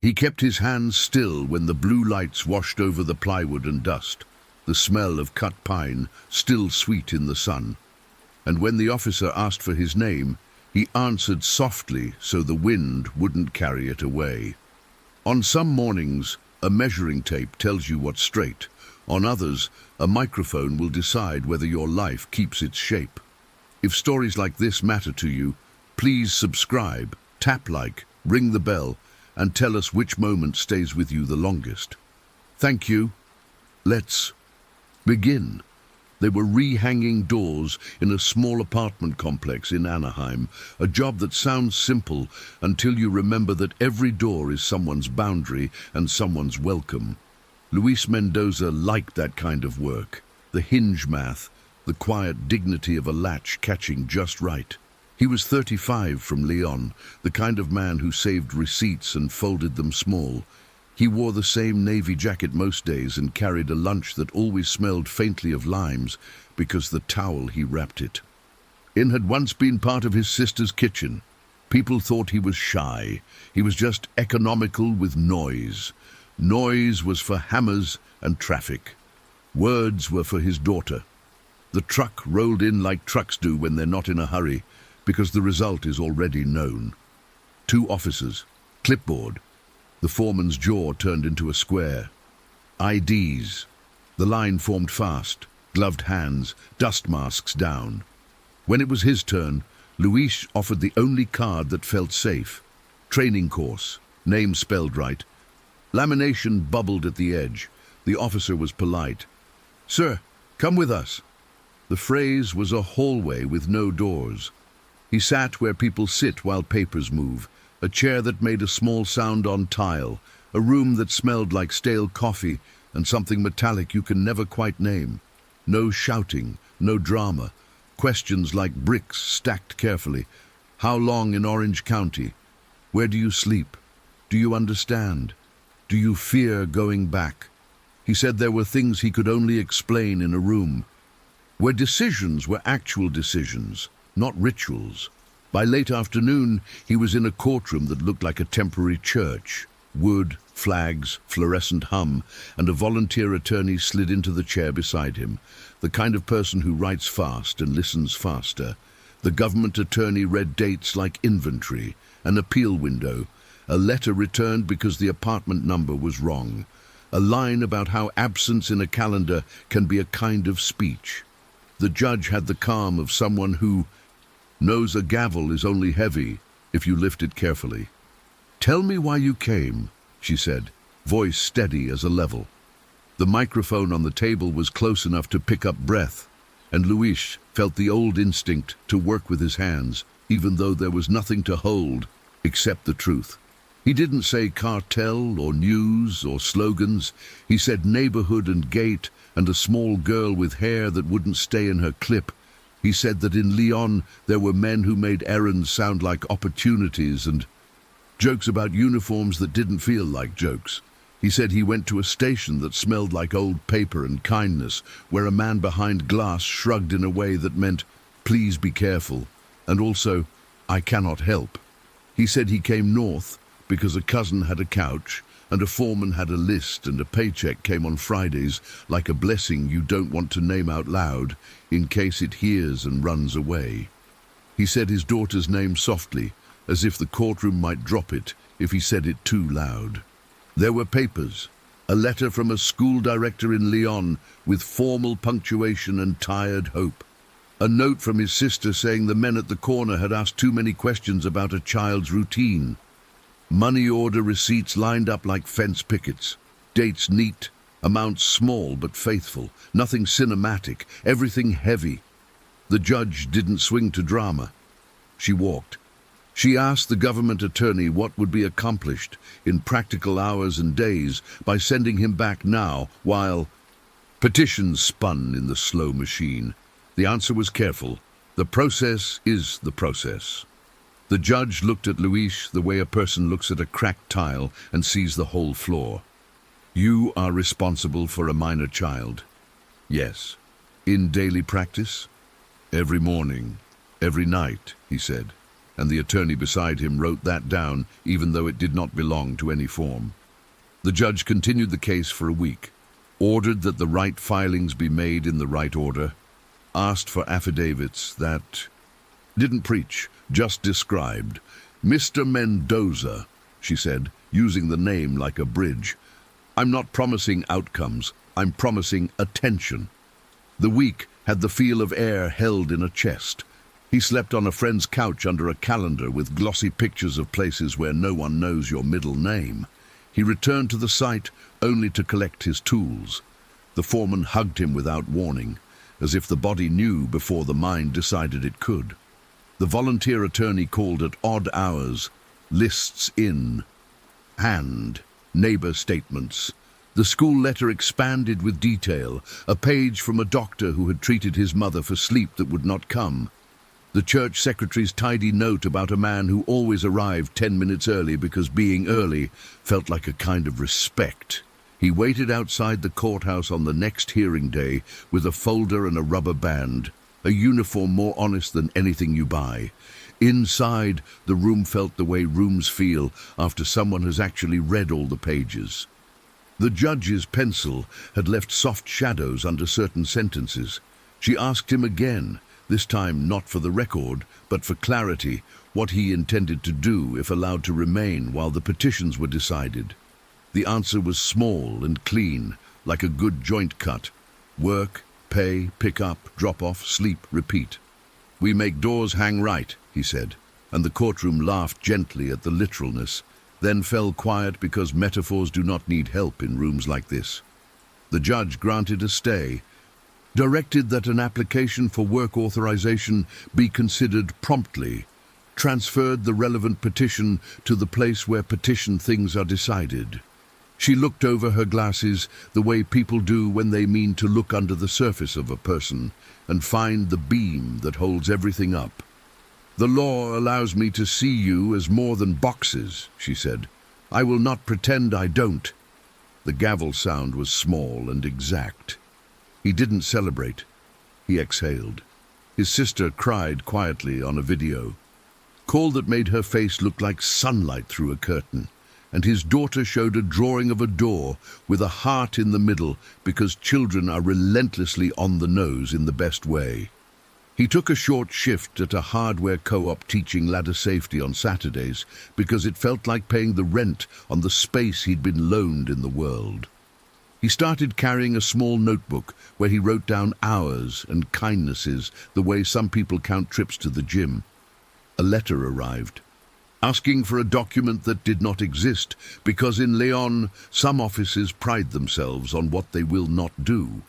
He kept his hands still when the blue lights washed over the plywood and dust, the smell of cut pine still sweet in the sun. And when the officer asked for his name, he answered softly so the wind wouldn't carry it away. On some mornings, a measuring tape tells you what's straight. On others, a microphone will decide whether your life keeps its shape. If stories like this matter to you, please subscribe, tap like, ring the bell, and tell us which moment stays with you the longest. Thank you. Let's begin. They were rehanging doors in a small apartment complex in Anaheim, a job that sounds simple until you remember that every door is someone's boundary and someone's welcome. Luis Mendoza liked that kind of work, the hinge math, the quiet dignity of a latch catching just right. He was 35 from Leon, the kind of man who saved receipts and folded them small. He wore the same navy jacket most days and carried a lunch that always smelled faintly of limes because the towel he wrapped it in had once been part of his sister's kitchen. People thought he was shy. He was just economical with noise. Noise was for hammers and traffic. Words were for his daughter. The truck rolled in like trucks do when they're not in a hurry, because the result is already known. 2 officers, clipboard. The foreman's jaw turned into a square. IDs. The line formed fast, gloved hands, dust masks down. When it was his turn, Luis offered the only card that felt safe. Training course, name spelled right. Lamination bubbled at the edge. The officer was polite. "Sir, come with us." The phrase was a hallway with no doors. He sat where people sit while papers move, a chair that made a small sound on tile, a room that smelled like stale coffee and something metallic you can never quite name. No shouting, no drama. Questions like bricks stacked carefully. How long in Orange County? Where do you sleep? Do you understand? Do you fear going back? He said there were things he could only explain in a room, where decisions were actual decisions, not rituals. By late afternoon, he was in a courtroom that looked like a temporary church. Wood, flags, fluorescent hum, and a volunteer attorney slid into the chair beside him, the kind of person who writes fast and listens faster. The government attorney read dates like inventory, an appeal window, a letter returned because the apartment number was wrong, a line about how absence in a calendar can be a kind of speech. The judge had the calm of someone who knows a gavel is only heavy if you lift it carefully. "Tell me why you came," she said, voice steady as a level. The microphone on the table was close enough to pick up breath, and Luis felt the old instinct to work with his hands, even though there was nothing to hold except the truth. He didn't say cartel or news or slogans. He said neighborhood and gate and a small girl with hair that wouldn't stay in her clip. He said that in Leon there were men who made errands sound like opportunities and jokes about uniforms that didn't feel like jokes. He said he went to a station that smelled like old paper and kindness, where a man behind glass shrugged in a way that meant, "Please be careful," and also, "I cannot help." He said he came north because a cousin had a couch and a foreman had a list and a paycheck came on Fridays like a blessing you don't want to name out loud in case it hears and runs away. He said his daughter's name softly, as if the courtroom might drop it if he said it too loud. There were papers, a letter from a school director in Leon with formal punctuation and tired hope. A note from his sister saying the men at the corner had asked too many questions about a child's routine. Money order receipts lined up like fence pickets. Dates neat, amounts small but faithful. Nothing cinematic, everything heavy. The judge didn't swing to drama. She walked. She asked the government attorney what would be accomplished in practical hours and days by sending him back now, while petitions spun in the slow machine. The answer was careful. The process is the process. The judge looked at Luis the way a person looks at a cracked tile and sees the whole floor. "You are responsible for a minor child." "Yes." "In daily practice?" "Every morning, every night," he said. and the attorney beside him wrote that down even though it did not belong to any form. The judge continued the case for a week, ordered that the right filings be made in the right order, asked for affidavits that didn't preach, just described. "Mr. Mendoza," she said, using the name like a bridge, "I'm not promising outcomes, I'm promising attention." The week had the feel of air held in a chest. He slept on a friend's couch under a calendar with glossy pictures of places where no one knows your middle name. He returned to the site only to collect his tools. The foreman hugged him without warning, as if the body knew before the mind decided it could. The volunteer attorney called at odd hours, lists in hand, neighbor statements. The school letter expanded with detail, a page from a doctor who had treated his mother for sleep that would not come. The church secretary's tidy note about a man who always arrived 10 minutes early because being early felt like a kind of respect. He waited outside the courthouse on the next hearing day with a folder and a rubber band, a uniform more honest than anything you buy. Inside, the room felt the way rooms feel after someone has actually read all the pages. The judge's pencil had left soft shadows under certain sentences. She asked him again, this time not for the record, but for clarity, what he intended to do if allowed to remain while the petitions were decided. The answer was small and clean, like a good joint cut. Work, pay, pick up, drop off, sleep, repeat. "We make doors hang right," he said, and the courtroom laughed gently at the literalness, then fell quiet because metaphors do not need help in rooms like this. The judge granted a stay, directed that an application for work authorization be considered promptly, transferred the relevant petition to the place where petition things are decided. She looked over her glasses the way people do when they mean to look under the surface of a person and find the beam that holds everything up. "The law allows me to see you as more than boxes," she said. "I will not pretend I don't." The gavel sound was small and exact. He didn't celebrate. He exhaled. His sister cried quietly on a video. Call that made her face look like sunlight through a curtain. And his daughter showed a drawing of a door with a heart in the middle because children are relentlessly on the nose in the best way. He took a short shift at a hardware co-op teaching ladder safety on Saturdays because it felt like paying the rent on the space he'd been loaned in the world. He started carrying a small notebook where he wrote down hours and kindnesses the way some people count trips to the gym. A letter arrived, asking for a document that did not exist because in Leon, some offices pride themselves on what they will not do.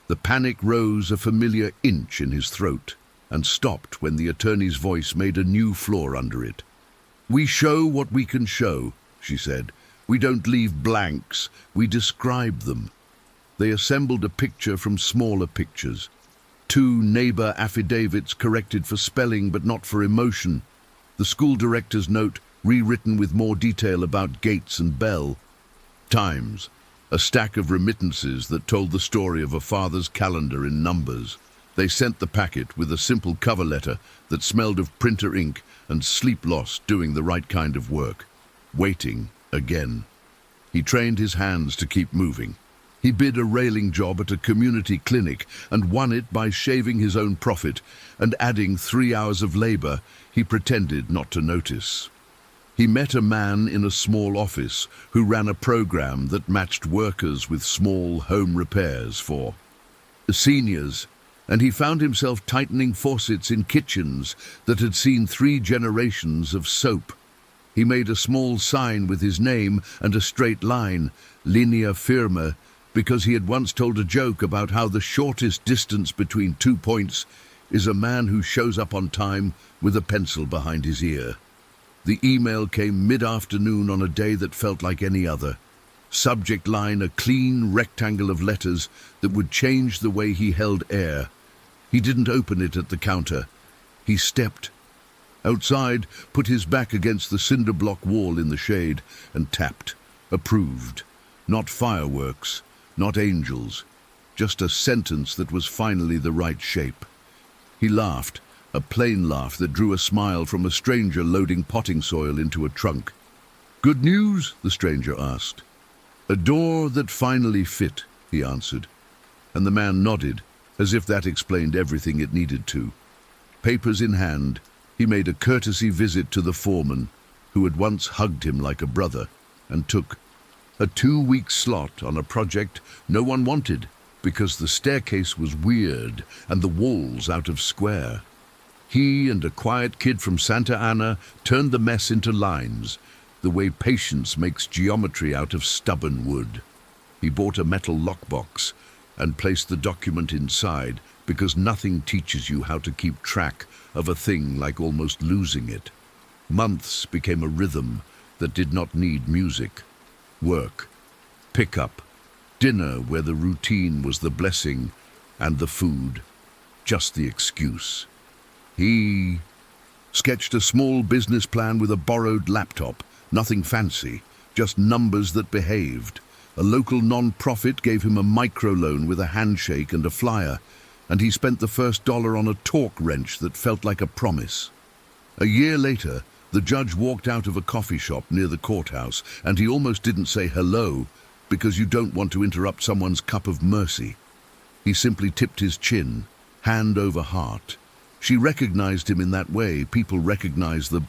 The panic rose a familiar inch in his throat and stopped when the attorney's voice made a new floor under it. "We show what we can show," she said. "We don't leave blanks, we describe them." They assembled a picture from smaller pictures. 2 neighbor affidavits corrected for spelling but not for emotion. The school director's note rewritten with more detail about Gates and Bell. Times, a stack of remittances that told the story of a father's calendar in numbers. They sent the packet with a simple cover letter that smelled of printer ink and sleep loss doing the right kind of work. Waiting again. He trained his hands to keep moving. He bid a railing job at a community clinic and won it by shaving his own profit and adding 3 hours of labor he pretended not to notice. He met a man in a small office who ran a program that matched workers with small home repairs for seniors, and he found himself tightening faucets in kitchens that had seen 3 generations of soap. He made a small sign with his name and a straight line, linea firme, because he had once told a joke about how the shortest distance between 2 points is a man who shows up on time with a pencil behind his ear. The email came mid-afternoon on a day that felt like any other. Subject line, a clean rectangle of letters that would change the way he held air. He didn't open it at the counter. He stepped outside, put his back against the cinder block wall in the shade, and tapped. Approved. Not fireworks, not angels, just a sentence that was finally the right shape. He laughed, a plain laugh that drew a smile from a stranger loading potting soil into a trunk. "Good news?" the stranger asked. "A door that finally fit," he answered, and the man nodded, as if that explained everything it needed to. Papers in hand, he made a courtesy visit to the foreman, who had once hugged him like a brother, and took a 2-week slot on a project no one wanted because the staircase was weird and the walls out of square. He and a quiet kid from Santa Ana turned the mess into lines, the way patience makes geometry out of stubborn wood. He bought a metal lockbox and placed the document inside because nothing teaches you how to keep track of a thing like almost losing it. Months became a rhythm that did not need music. Work, pick-up, dinner where the routine was the blessing and the food just the excuse. He sketched a small business plan with a borrowed laptop, nothing fancy, just numbers that behaved. A local non-profit gave him a microloan with a handshake and a flyer, and he spent the first dollar on a torque wrench that felt like a promise. A year later, the judge walked out of a coffee shop near the courthouse, and he almost didn't say hello because you don't want to interrupt someone's cup of mercy. He simply tipped his chin, hand over heart. She recognized him in that way. People recognize the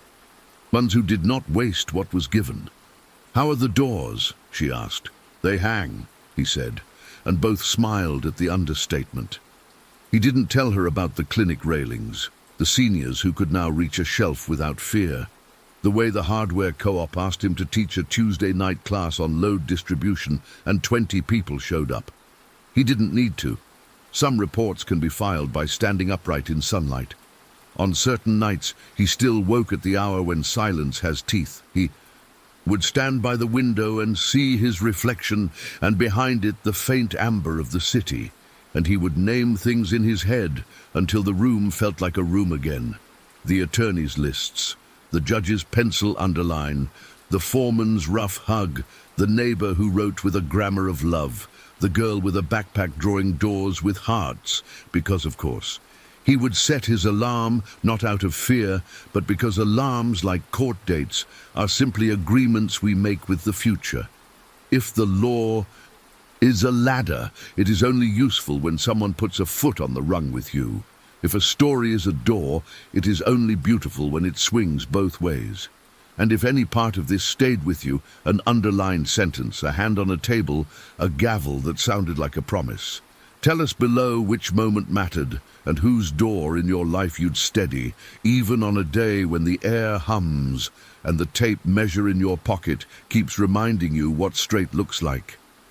ones who did not waste what was given. "How are the doors?" she asked. "They hang," he said, and both smiled at the understatement. He didn't tell her about the clinic railings, the seniors who could now reach a shelf without fear, the way the hardware co-op asked him to teach a Tuesday night class on load distribution and 20 people showed up. He didn't need to. Some reports can be filed by standing upright in sunlight. On certain nights, he still woke at the hour when silence has teeth. He would stand by the window and see his reflection, and behind it the faint amber of the city, and he would name things in his head until the room felt like a room again. The attorney's lists, the judge's pencil underline, the foreman's rough hug, the neighbor who wrote with a grammar of love, the girl with a backpack drawing doors with hearts, because, of course, he would set his alarm not out of fear, but because alarms, like court dates, are simply agreements we make with the future. If the law is a ladder, it is only useful when someone puts a foot on the rung with you. If a story is a door, it is only beautiful when it swings both ways. And if any part of this stayed with you, an underlined sentence, a hand on a table, a gavel that sounded like a promise. Tell us below which moment mattered and whose door in your life you'd steady, even on a day when the air hums and the tape measure in your pocket keeps reminding you what straight looks like.